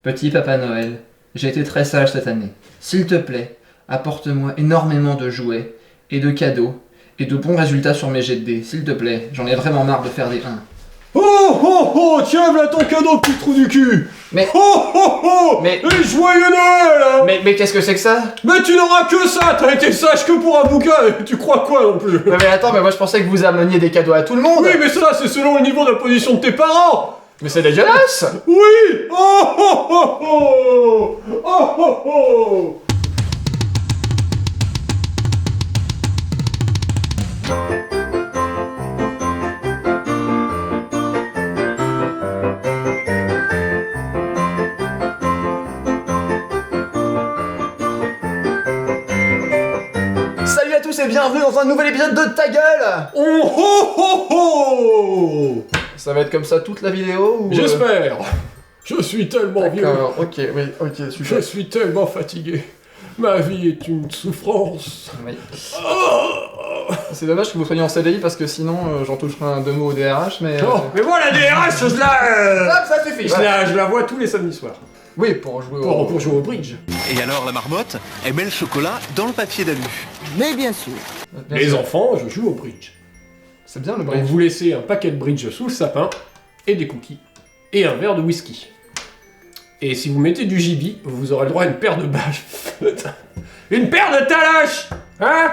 Petit Papa Noël, j'ai été très sage cette année. S'il te plaît, apporte-moi énormément de jouets et de cadeaux et de bons résultats sur mes jets de dés. S'il te plaît, j'en ai vraiment marre de faire des 1. Oh oh oh, tiens, voilà ton cadeau, petit trou du cul. Mais... Oh oh oh. Mais... Et joyeux Noël, hein. Mais qu'est-ce que c'est que ça? Mais tu n'auras que ça, t'as été sage que pour un bouquin, et tu crois quoi non plus? Mais attends, mais moi je pensais que vous ameniez des cadeaux à tout le monde. Oui, mais ça, c'est selon le niveau d'imposition de tes parents. Mais c'est dégueulasse. Oui. Oh oh oh oh. Oh oh oh. Salut à tous et bienvenue dans un nouvel épisode de Ta Gueule. Oh oh oh oh. Ça va être comme ça toute la vidéo ou... J'espère. Je suis tellement vieux. D'accord, ok, oui, ok, Je super. suis tellement fatigué. Ma vie est une souffrance. Oui. Oh. C'est dommage que vous soyez en CDI parce que sinon j'en toucherai un deux mots au DRH, mais... Oh, mais moi la DRH, Hop, ça suffit. je la vois tous les samedis soirs. Oui, pour jouer Pour jouer au bridge. Et alors la marmotte, elle met le chocolat dans le papier d'alu. Mais bien sûr. Bien Les sûr. enfants, je joue au bridge. C'est bien le Donc bridge. vous laissez un paquet de bridge sous le sapin, et des cookies, et un verre de whisky. Et si vous mettez du gibier, vous aurez le droit à une paire de bâches. Une paire de taloches. Hein?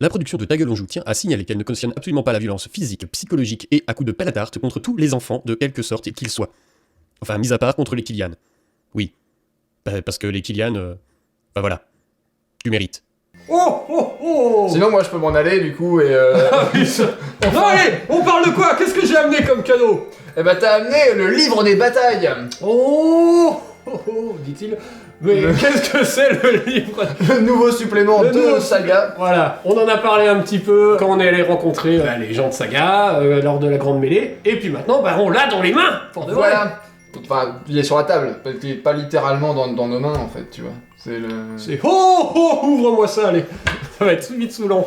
La production de Ta Gueule on joue tient à signaler qu'elle ne cautionne absolument pas la violence physique, psychologique et à coups de pelle à tarte contre tous les enfants, de quelque sorte qu'ils soient. Enfin, mis à part contre les Kylian. Oui. Parce que les Kylian, bah voilà. Tu mérites. Oh oh oh. Sinon moi je peux m'en aller du coup et Ah oui, ça... Non, allez, on parle de quoi? Qu'est-ce que j'ai amené comme cadeau? Eh ben t'as amené le livre des batailles. Oh oh oh, dit-il. Mais qu'est-ce que c'est le livre? Le nouveau supplément Le de nouveau Saga. Voilà, on en a parlé un petit peu quand on est allé rencontrer les gens de Saga lors de la grande mêlée, et puis maintenant, bah, on l'a dans les mains, pour de vrai. Voilà. Enfin, il est sur la table, il est pas littéralement dans nos mains en fait, tu vois. C'est le... C'est oh oh, ouvre-moi ça, allez. Ça va être vite saoulant.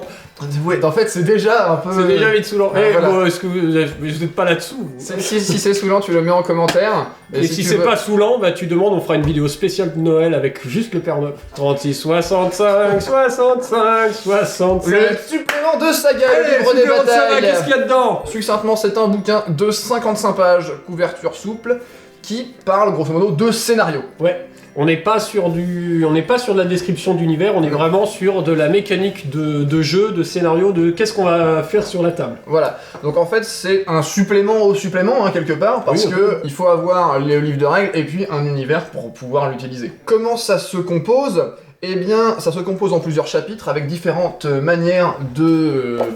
Ouais, en fait c'est déjà un peu... C'est déjà vite saoulant. Ah, Eh, voilà. bon, est-ce que vous êtes pas là-dessous? Si c'est saoulant, tu le mets en commentaire. Et si tu c'est veux- pas saoulant, bah tu demandes, on fera une vidéo spéciale de Noël avec juste le Père Noël. 36, 65, 65, 65... Le supplément de Saga, Allez, le livre des supplément de Saga, batailles. qu'est-ce qu'il y a dedans? Succinctement, c'est un bouquin de 55 pages, couverture souple, qui parle grosso modo de scénario. Ouais, on n'est pas sur de la description d'univers, on est vraiment sur de la mécanique de jeu, de scénario, de qu'est-ce qu'on va faire sur la table. Voilà, donc en fait c'est un supplément au supplément hein, quelque part, parce Oui, que il faut avoir le livre de règles et puis un univers pour pouvoir l'utiliser. Comment ça se compose? Eh bien, ça se compose en plusieurs chapitres avec différentes manières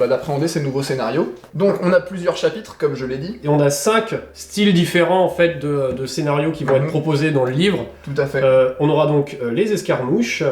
d'appréhender ces nouveaux scénarios. Donc on a plusieurs chapitres, comme je l'ai dit. Et on a 5 styles différents en fait de scénarios qui vont Mhm. être proposés dans le livre. Tout à fait. On aura donc les escarmouches,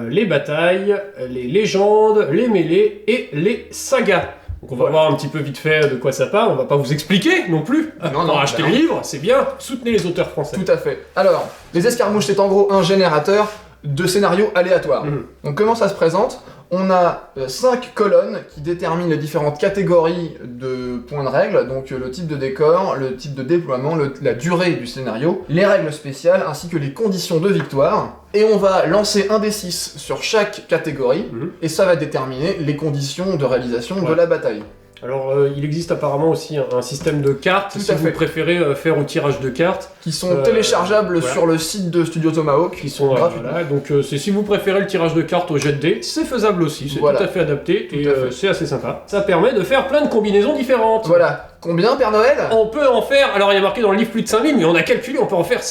les batailles, les légendes, les mêlées et les sagas. Donc on va Voilà. voir un petit peu vite fait de quoi ça parle, on va pas vous expliquer non plus. Non, non, Acheter bah le non. livre, c'est bien, soutenez les auteurs français. Tout à fait. Alors, les escarmouches, c'est en gros un générateur de scénarios aléatoires. Mhm. Donc comment ça se présente? On a 5 colonnes qui déterminent les différentes catégories de points de règles, donc le type de décor, le type de déploiement, la durée du scénario, les règles spéciales ainsi que les conditions de victoire. Et on va lancer un des 6 sur chaque catégorie, Mhm. et ça va déterminer les conditions de réalisation de Ouais. la bataille. Alors il existe apparemment aussi un système de cartes, Tout si à vous fait. préférez faire au tirage de cartes, Qui sont Euh, téléchargeables voilà. sur le site de Studio Tomahawk. qui sont gratuitement. voilà, donc c'est si vous préférez le tirage de cartes au jet de dés, c'est faisable aussi, c'est Voilà. tout à fait adapté Tout et à fait. c'est assez sympa. Ça permet de faire plein de combinaisons différentes. Voilà. Combien, Père Noël? On peut en faire, alors il y a marqué dans le livre plus de 5000, mais on a calculé, on peut en faire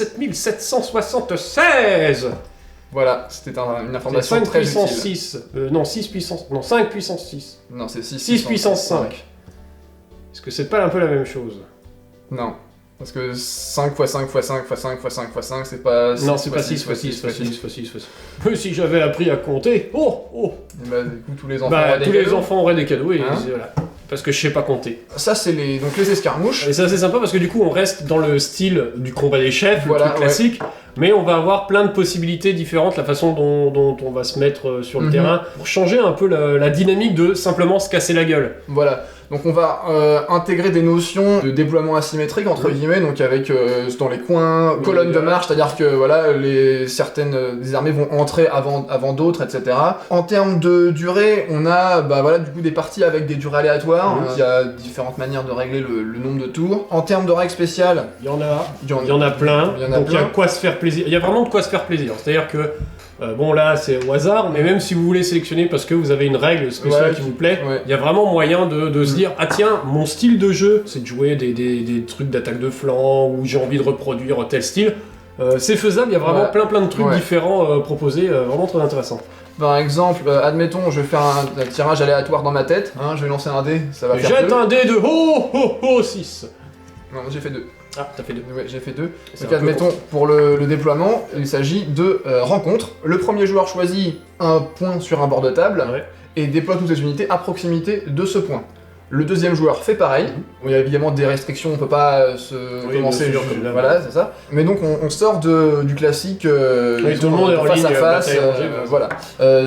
7776. Voilà, c'était une C'est information 5 très puissance utile. 6, non 6 puissance, non 5 puissance 6, Non, c'est 6. 6 puissance 5. Est-ce que c'est pas un peu la même chose? Non. Parce que 5 x 5 x 5 x 5 x 5 x 5, c'est pas 6 Non, c'est pas 6 x 6 x 6 x 6 x 6. Mais si j'avais appris à compter, oh Bah, du coup, tous les enfants bah auraient des tous les cadeaux. enfants auraient des cadeaux et Hein voilà. Parce que je sais pas compter. Ça, c'est donc les escarmouches. Et c'est assez sympa parce que du coup on reste dans le style du combat des chefs, Voilà, le truc classique, mais on va avoir plein de possibilités différentes, la façon dont on va se mettre sur le Mhm. terrain, pour changer un peu la dynamique de simplement se casser la gueule. Voilà. Donc on va intégrer des notions de déploiement asymétrique entre guillemets, donc avec dans les coins, colonnes de marche, c'est-à-dire que voilà, certaines des armées vont entrer avant d'autres, etc. En termes de durée, on a voilà, du coup des parties avec des durées aléatoires, il y a différentes manières de régler le nombre de tours. En termes de règles spéciales, il y en a plein, donc il y a quoi se faire plaisir, il y a vraiment de quoi se faire plaisir, c'est-à-dire que bon là c'est au hasard, mais même si vous voulez sélectionner parce que vous avez une règle spéciale qui vous plaît, il y a vraiment moyen de se dire ah tiens, mon style de jeu c'est de jouer des trucs d'attaque de flanc ou j'ai envie de reproduire tel style, c'est faisable, il y a vraiment plein de trucs différents proposés, vraiment très intéressant. Par exemple, admettons, je vais faire un tirage aléatoire dans ma tête, je vais lancer un dé, ça va faire 2. Jette un dé de 6. Non, j'ai fait 2. Ah, t'as fait 2. Ouais, j'ai fait 2. Donc admettons, pour le déploiement, il s'agit de rencontres. Le premier joueur choisit un point sur un bord de table et déploie toutes ses unités à proximité de ce point. Le deuxième joueur fait pareil. Il y a évidemment des restrictions, on peut pas commencer. Voilà, c'est ça. Mais donc on sort du classique tout le monde est en face ligne, à face. voilà.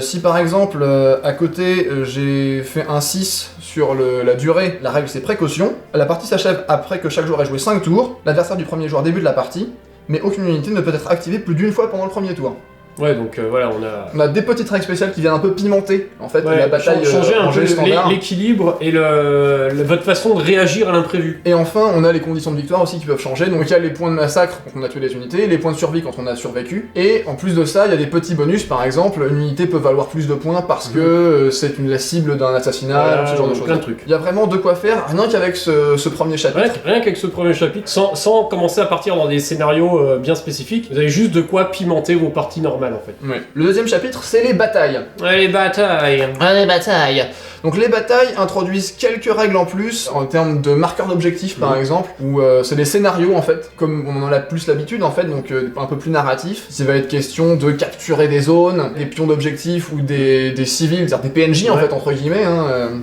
Si par exemple à côté j'ai fait un 6 sur la durée, la règle c'est précaution. La partie s'achève après que chaque joueur ait joué 5 tours. L'adversaire du premier joueur débute la partie, mais aucune unité ne peut être activée plus d'une fois pendant le premier tour. Ouais, donc voilà, on a des petites règles spéciales qui viennent un peu pimenter en fait la bataille, changer un peu standard. l'équilibre et votre façon de réagir à l'imprévu. Et enfin, on a les conditions de victoire aussi qui peuvent changer. Donc il y a les points de massacre quand on a tué les unités, les points de survie quand on a survécu. Et en plus de ça, il y a des petits bonus. Par exemple, une unité peut valoir plus de points parce que c'est la cible d'un assassinat, ce genre de choses. Plein de trucs. Il y a vraiment de quoi faire, rien qu'avec ce premier chapitre. Rien qu'avec ce premier chapitre, sans commencer à partir dans des scénarios bien spécifiques, vous avez juste de quoi pimenter vos parties normales en fait. Ouais. Le deuxième chapitre, c'est les batailles. Les batailles. Les batailles. Donc les batailles introduisent quelques règles en plus en termes de marqueurs d'objectifs par exemple, où c'est des scénarios en fait, comme on en a plus l'habitude en fait, donc un peu plus narratif. Ça va être question de capturer des zones, des pions d'objectifs ou des civils, c'est-à-dire des PNJ en fait entre guillemets.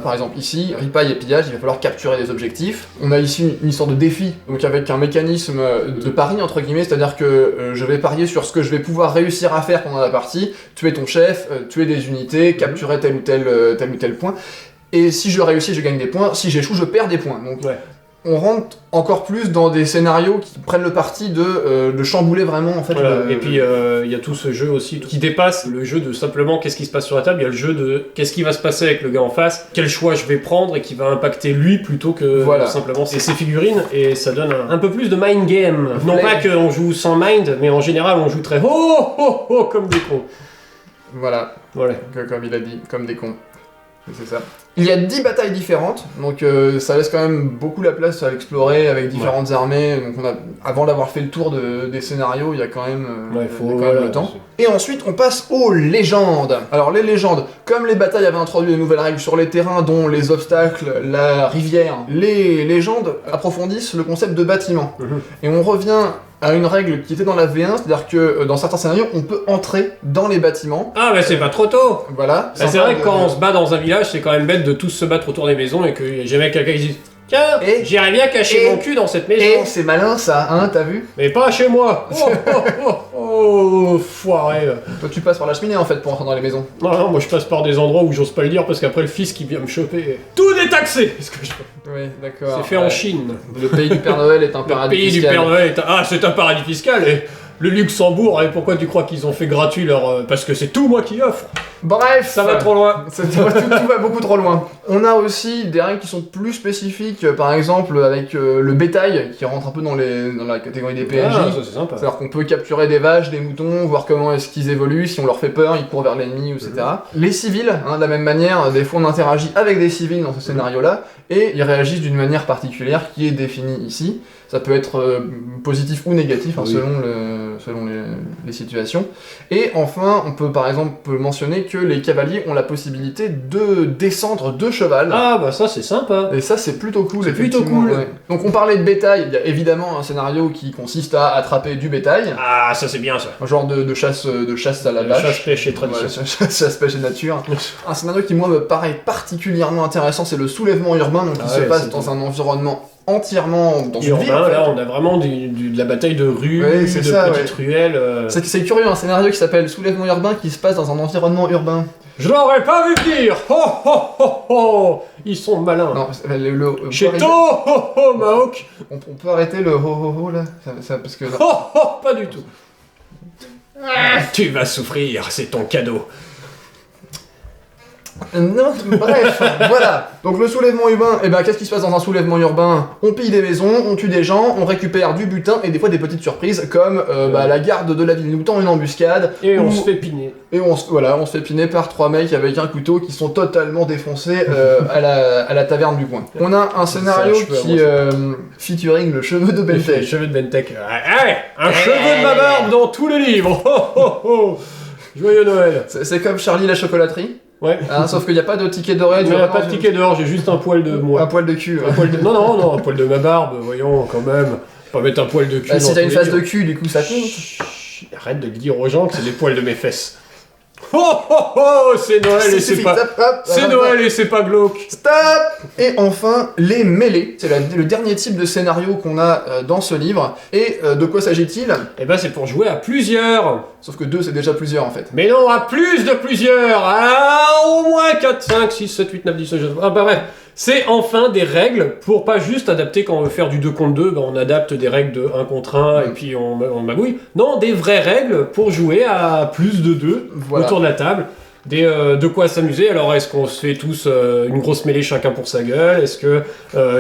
Par exemple ici, ripaille et pillage, il va falloir capturer des objectifs. On a ici une histoire de défi, donc avec un mécanisme de pari entre guillemets, c'est-à-dire que je vais parier sur ce que je vais pouvoir réussir à faire pendant la partie, tuer ton chef, tuer des unités, capturer tel ou tel point. Et si je réussis, je gagne des points. Si j'échoue, je perds des points. Donc, on rentre encore plus dans des scénarios qui prennent le parti de chambouler vraiment en fait. Et puis il y a tout ce jeu aussi qui dépasse le jeu de simplement qu'est-ce qui se passe sur la table. Il y a le jeu de qu'est-ce qui va se passer avec le gars en face, quel choix je vais prendre et qui va impacter lui plutôt que simplement ses figurines. Et ça donne un peu plus de mind game. Non pas qu'on joue sans mind, mais en général on joue très comme des cons. Voilà. Comme il a dit, comme des cons. C'est ça. Il y a 10 batailles différentes, donc ça laisse quand même beaucoup la place à l'explorer avec différentes armées. Donc avant d'avoir fait le tour des scénarios, il y a quand même, le temps. Et ensuite, on passe aux légendes. Alors les légendes, comme les batailles avaient introduit de nouvelles règles sur les terrains, dont les obstacles, la rivière, les légendes approfondissent le concept de bâtiment. Et on revient à une règle qui était dans la V1, c'est-à-dire que dans certains scénarios, on peut entrer dans les bâtiments. Ah bah c'est pas trop tôt. Voilà. C'est vrai que quand on se bat dans un village, c'est quand même bête de tous se battre autour des maisons et que jamais quelqu'un qui dit tiens, j'irais bien cacher mon cul dans cette maison. C'est malin ça, hein, t'as vu? Mais pas chez moi. Foiré. Toi tu passes par la cheminée en fait pour entrer dans les maisons. Non, moi je passe par des endroits où j'ose pas le dire parce qu'après le fils qui vient me choper. Tout est taxé. Oui, d'accord. C'est fait en Chine. Le pays du Père Noël est un paradis fiscal. Le pays du Père Noël est c'est un paradis fiscal et le Luxembourg, et pourquoi tu crois qu'ils ont fait gratuit leur... Parce que c'est tout moi qui offre. Bref, ça va trop loin. Tout va beaucoup trop loin. On a aussi des règles qui sont plus spécifiques, par exemple avec le bétail, qui rentre un peu dans la catégorie des PNJ. Ah, ça c'est sympa. C'est-à-dire qu'on peut capturer des vaches, des moutons, voir comment est-ce qu'ils évoluent, si on leur fait peur, ils courent vers l'ennemi, etc. Les civils, de la même manière, des fois on interagit avec des civils dans ce scénario-là, et ils réagissent d'une manière particulière qui est définie ici. Ça peut être positif ou négatif, selon les situations. Et enfin, on peut par exemple mentionner que les cavaliers ont la possibilité de descendre de cheval. Ah bah ça c'est sympa. Et ça c'est plutôt cool. C'est plutôt cool. Ouais. Donc on parlait de bétail, il y a évidemment un scénario qui consiste à attraper du bétail. Ah ça c'est bien ça. Un genre de chasse à la vache. Chasse-pêche et tradition. Chasse-pêche et nature. Un scénario qui moi me paraît particulièrement intéressant, c'est le soulèvement urbain, donc qui se passe dans un environnement entièrement dans une ville. Là, on a vraiment de la bataille de rue, petites ruelles. C'est curieux, un scénario qui s'appelle Soulèvement urbain qui se passe dans un environnement urbain. Je l'aurais pas vu venir. Ho ho ho ho. Ils sont malins. Non, Chez To ho ho Mahawk. on peut arrêter le ho ho ho là parce que... Ho ho, pas du tout. Tu vas souffrir, c'est ton cadeau. Non, bref, voilà. Donc le soulèvement urbain, eh ben qu'est-ce qui se passe dans un soulèvement urbain? On pille des maisons, on tue des gens, on récupère du butin et des fois des petites surprises comme la garde de la ville nous tend une embuscade. Et on se fait piner. Et on se fait piner par 3 mecs avec un couteau qui sont totalement défoncés à la taverne du coin. On a un scénario qui featuring le cheveu de Les Bentech. cheveux de Bentech. Allez, un cheveu de ma barbe dans tous les livres. Ho ho ho. Joyeux Noël. C'est comme Charlie la chocolaterie, Ouais. hein, sauf qu'il n'y a pas de ticket doré. Il n'y a pas de ticket dehors, j'ai juste un poil de moi. Un poil de cul. Un poil de... Non, un poil de ma barbe, voyons, quand même. Pas mettre un poil de cul Bah, dans si t'as tous une les face livres. de cul, du coup ça compte. Chut, arrête de dire aux gens que c'est des poils de mes fesses. Oh oh oh, c'est Noël et c'est fini, pas... stop, hop, C'est hop, Noël et c'est pas glauque. Stop. Et enfin, les mêlées. C'est le dernier type de scénario qu'on a dans ce livre. Et de quoi s'agit-il? Eh ben c'est pour jouer à plusieurs. Sauf que 2 c'est déjà plusieurs en fait. Mais non, à plus de plusieurs. À au moins 4, 5, 6, 7, 8, 9, 10, 11, 12. Ah bah bref. C'est enfin des règles pour pas juste adapter quand on veut faire du 2 contre 2, bah on adapte des règles de 1 contre 1 et puis on magouille. Non, des vraies règles pour jouer à plus de 2 Voilà. autour de la table. De quoi s'amuser. Alors est-ce qu'on se fait tous une grosse mêlée chacun pour sa gueule? Est-ce que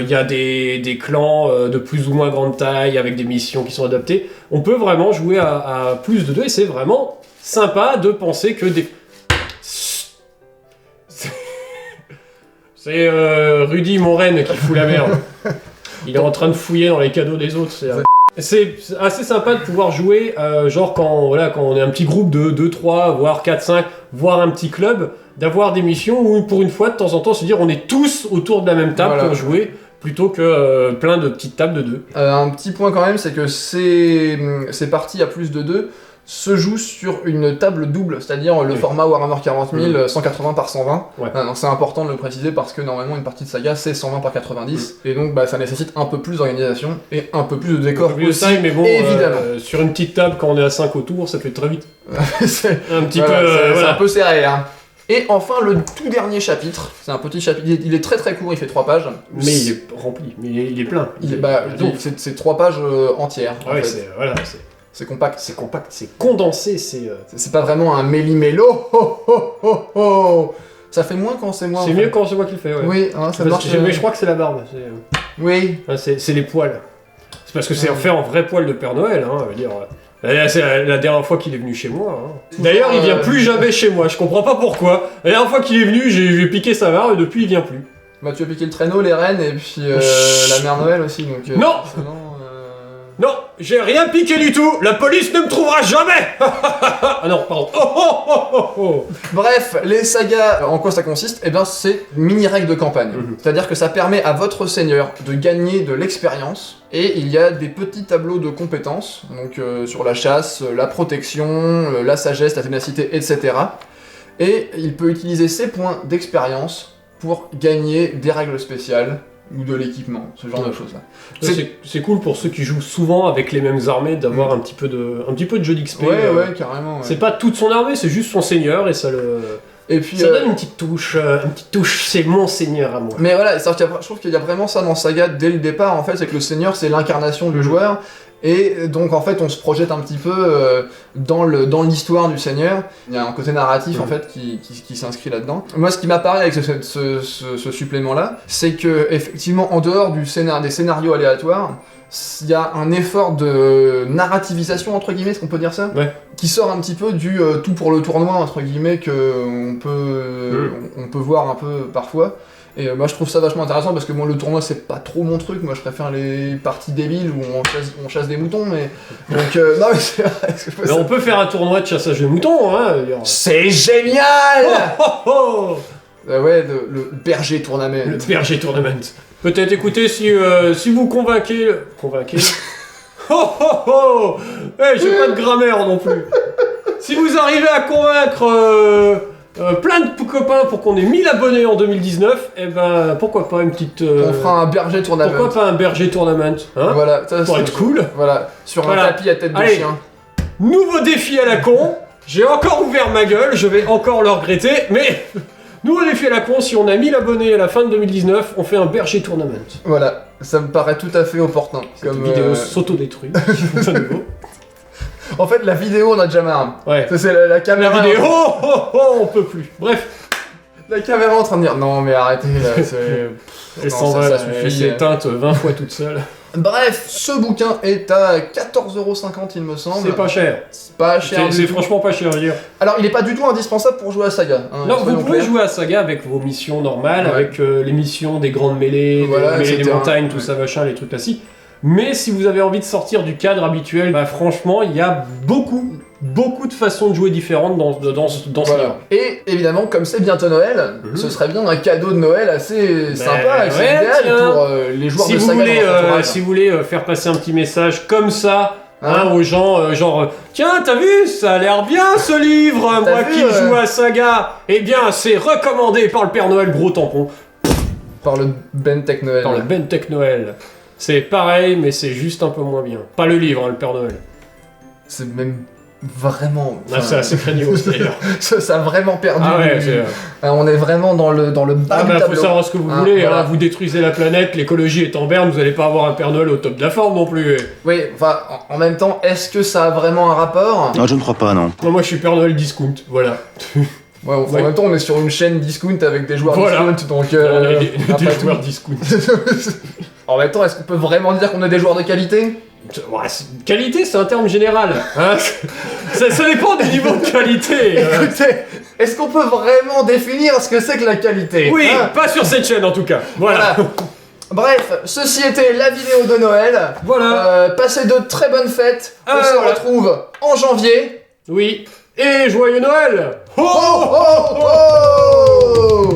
y a des clans de plus ou moins grande taille avec des missions qui sont adaptées? On peut vraiment jouer à plus de 2 et c'est vraiment sympa de penser que des... C'est Rudy Moren qui fout la merde. Il est en train de fouiller dans les cadeaux des autres. C'est assez sympa de pouvoir jouer, genre quand on est un petit groupe de 2, 3, voire 4, 5, voire un petit club, d'avoir des missions où pour une fois de temps en temps se dire on est tous autour de la même table Voilà. pour jouer, plutôt que plein de petites tables de 2. Un petit point quand même, c'est que ces parties à plus de 2 se jouent sur une table double, c'est-à-dire le Oui. format Warhammer 40 000, 180 par 120. Ouais. Donc c'est important de le préciser parce que normalement une partie de saga c'est 120 par 90, et donc bah, ça nécessite un peu plus d'organisation et un peu plus de décor Plus de aussi, taille, mais bon, évidemment. sur une petite table quand on est à 5 autour, ça fait très vite. C'est Un petit voilà, peu... c'est voilà. un peu serré. Hein. Et enfin le tout dernier chapitre, c'est un petit chapitre, il est très très court, il fait 3 pages. Mais il est rempli, mais il est plein. C'est 3 pages entières. Ah en ouais, fait. C'est compact. c'est compact, c'est condensé, C'est pas vraiment un méli-mélo. Ho, ho, ho, ho. Ça fait moins quand c'est moi. c'est en mieux fait. quand c'est moi qui le fais, ouais. Oui, hein, ça marche. Mais je crois que c'est la barbe. Oui. C'est les poils. C'est parce que c'est fait en vrai poil de Père Noël, hein, je veux dire. C'est la dernière fois qu'il est venu chez moi. Hein. D'ailleurs, il vient plus jamais chez moi, je comprends pas pourquoi. La dernière fois qu'il est venu, j'ai piqué sa barbe et depuis il vient plus. Bah tu as piqué le traîneau, les rennes et puis la mère Noël aussi. Donc, Non. forcément, Non, j'ai rien piqué du tout, la police ne me trouvera jamais. Ah non, pardon. Oh, oh, oh, oh, oh. Bref, les sagas, en quoi ça consiste? Eh bien, c'est mini-règles de campagne. C'est-à-dire que ça permet à votre seigneur de gagner de l'expérience, et il y a des petits tableaux de compétences, donc sur la chasse, la protection, la sagesse, la ténacité, etc. Et il peut utiliser ces points d'expérience pour gagner des règles spéciales, ou de l'équipement, ce genre de choses-là. C'est cool pour ceux qui jouent souvent avec les mêmes armées d'avoir un petit peu de jeu d'XP. Ouais, carrément. Ouais. C'est pas toute son armée, c'est juste son seigneur et ça le... Et puis, Ça donne une petite touche, c'est mon seigneur à moi. mais voilà, je trouve qu'il y a vraiment ça dans Saga dès le départ, en fait, c'est que le seigneur c'est l'incarnation du joueur, et donc en fait on se projette un petit peu dans l'histoire du seigneur. Il y a un côté narratif en fait qui s'inscrit là-dedans. Moi ce qui m'apparaît avec ce supplément-là, c'est que effectivement en dehors des scénarios aléatoires, il y a un effort de narrativisation entre guillemets, est-ce qu'on peut dire ça? Ouais. Qui sort un petit peu du tout pour le tournoi entre guillemets que on peut voir un peu parfois. Et moi je trouve ça vachement intéressant parce que moi le tournoi c'est pas trop mon truc, moi je préfère les parties débiles où on chasse des moutons, mais donc non mais c'est vrai que Mais on peut faire un tournoi de chassage de moutons, hein. c'est génial. Oh, oh, oh. Ouais, le berger tournament. Le berger tournament. Peut-être écoutez si vous convainquez. Oh oh oh. Hey, j'ai pas de grammaire non plus. Si vous arrivez à convaincre plein de copains pour qu'on ait 1000 abonnés en 2019, eh ben pourquoi pas une petite... On fera un berger tournament. Pourquoi pas un berger tournament, hein? Voilà, ça Pour c'est être cool. Voilà, sur Voilà. un tapis à tête de Allez. chien. Nouveau défi à la con. J'ai encore ouvert ma gueule, je vais encore le regretter, mais nous on est fait la con, si on a 1000 abonnés à la fin de 2019, on fait un berger tournament. Voilà, ça me paraît tout à fait opportun. Cette vidéo s'auto-détruit. à nouveau. En fait, la vidéo, on a déjà marre. Ouais. Ça, c'est la La caméra. vidéo, on peut plus. Bref, La caméra en train de dire non, mais arrêtez là, c'est. elle Non, s'en ça va, là, suffit. elle s'est éteinte 20 fois toute seule. Bref, ce bouquin est à 14,50€, il me semble. C'est pas cher. C'est pas cher. C'est du tout. franchement pas cher, je veux dire. Alors, il est pas du tout indispensable pour jouer à Saga. Hein, Non, vous soyons pouvez clairs. jouer à Saga avec vos missions normales, Ouais. avec les missions des grandes mêlées, Voilà, des mêlées des etc. montagnes, tout Ouais. ça, machin, les trucs classiques. Mais si vous avez envie de sortir du cadre habituel, bah franchement, il y a beaucoup de façons de jouer différentes dans ce Voilà. livre. Et évidemment, comme c'est bientôt Noël, Mhm. ce serait bien un cadeau de Noël assez sympa, assez ouais, idéal tiens. pour les joueurs Si de vous, Saga. voulez, dans votre entourage. si vous voulez faire passer un petit message comme ça, Hein hein, aux gens, tiens, t'as vu, ça a l'air bien ce livre, T'as moi vu, qui joue à Saga, eh bien, c'est recommandé par le Père Noël, gros tampon, Par le Ben Tech Noël. par le Ben Tech Noël. C'est pareil, mais c'est juste un peu moins bien. Pas le livre, hein, le Père Noël. C'est même vraiment. Ah, c'est assez craignos d'ailleurs. Ça a vraiment perdu. Ah ouais, c'est... On est vraiment dans le bas Ah du bah faut tableau. savoir ce que vous Ah, voulez, voilà. hein, vous détruisez la planète, l'écologie est en berne, vous allez pas avoir un Père Noël au top de la forme non plus. Oui, enfin, en même temps, est-ce que ça a vraiment un rapport? Ah, je ne crois pas, non. Non, moi je suis Père Noël discount, voilà. Ouais, en Ouais. même temps, on est sur une chaîne discount avec des joueurs Voilà. discount, donc. Des après joueurs tout. discount. En même temps, est-ce qu'on peut vraiment dire qu'on a des joueurs de qualité? Ouais, qualité c'est un terme général, hein. ça dépend du niveau de qualité. Écoutez, est-ce qu'on peut vraiment définir ce que c'est que la qualité? Oui, Hein pas sur cette chaîne en tout cas, voilà. Voilà. Bref, ceci était la vidéo de Noël. Voilà. Passez de très bonnes fêtes. On se voilà. retrouve en janvier. Oui, et joyeux Noël. Oh, oh, oh